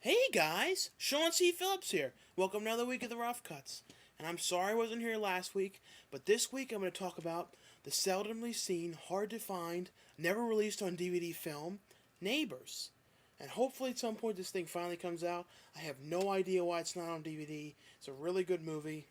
Hey guys, Sean C. Phillips here. Welcome to another week of the Rough Cuts. And I'm sorry I wasn't here last week, but this week I'm going to talk about the seldomly seen, hard to find, never released on DVD film, Neighbors. And hopefully at some point this thing finally comes out. I have no idea why it's not on DVD. It's a really good movie.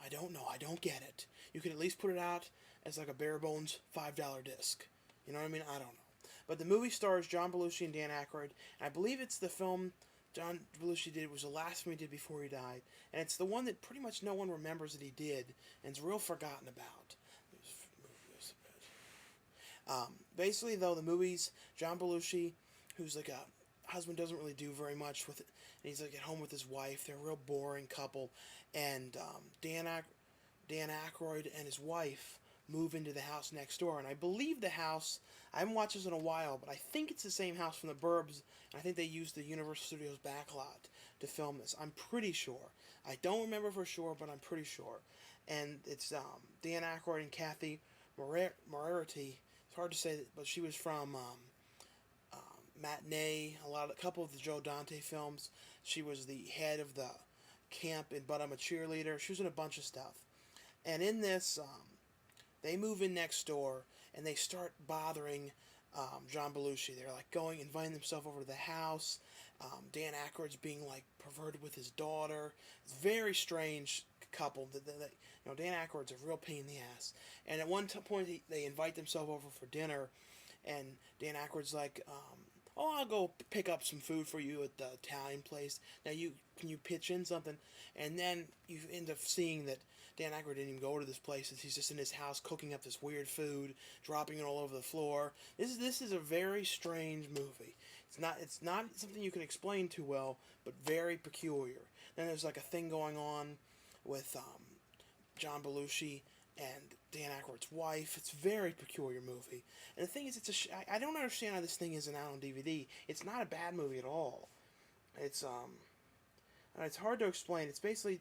I don't know. I don't get it. You could at least put it out as like a bare bones $5 disc. You know what I mean? I don't know. But the movie stars John Belushi and Dan Aykroyd, and I believe it's the film John Belushi did. It was the last film he did before he died, and it's the one that pretty much no one remembers that he did, and it's real forgotten about. Basically, though, the movie's John Belushi, who's like a husband, doesn't really do very much with it, and he's like at home with his wife. They're a real boring couple, and Dan Aykroyd and his wife move into the house next door. And I believe the house, I haven't watched this in a while, but I think it's the same house from The Burbs. And I think they used the Universal Studios backlot to film this. I'm pretty sure. I don't remember for sure, but I'm pretty sure. And it's Dan Aykroyd and Kathy Moriarty. It's hard to say, but she was from Matinee, a couple of the Joe Dante films. She was the head of the camp in But I'm a Cheerleader. She was in a bunch of stuff. And in this, they move in next door and they start bothering John Belushi. They're like inviting themselves over to the house. Dan Aykroyd's being like perverted with his daughter. It's a very strange couple. Dan Aykroyd's a real pain in the ass. And at one point, they invite themselves over for dinner, and Dan Aykroyd's like, "Oh, I'll go pick up some food for you at the Italian place. Now can you pitch in something?" And then you end up seeing that Dan Aykroyd didn't even go to this place. He's just in his house cooking up this weird food, dropping it all over the floor. This is a very strange movie. It's not something you can explain too well, but very peculiar. Then there's like a thing going on with John Belushi and Dan Aykroyd's wife. It's a very peculiar movie. And the thing is, I don't understand how this thing isn't out on DVD. It's not a bad movie at all. It's and it's hard to explain. It's basically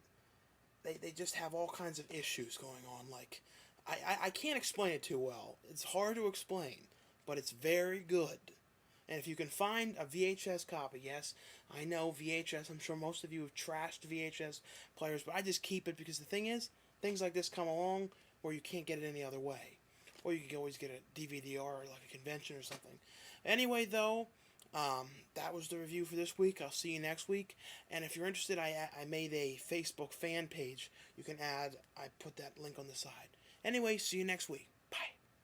they just have all kinds of issues going on. Like I can't explain it too well. It's hard to explain, but it's very good. And if you can find a VHS copy, yes, I know VHS, I'm sure most of you have trashed VHS players, but I just keep it because the thing is, things like this come along where you can't get it any other way. Or you can always get a DVD-R or like a convention or something. Anyway, though, that was the review for this week. I'll see you next week. And if you're interested, I made a Facebook fan page. You can I put that link on the side. Anyway, see you next week.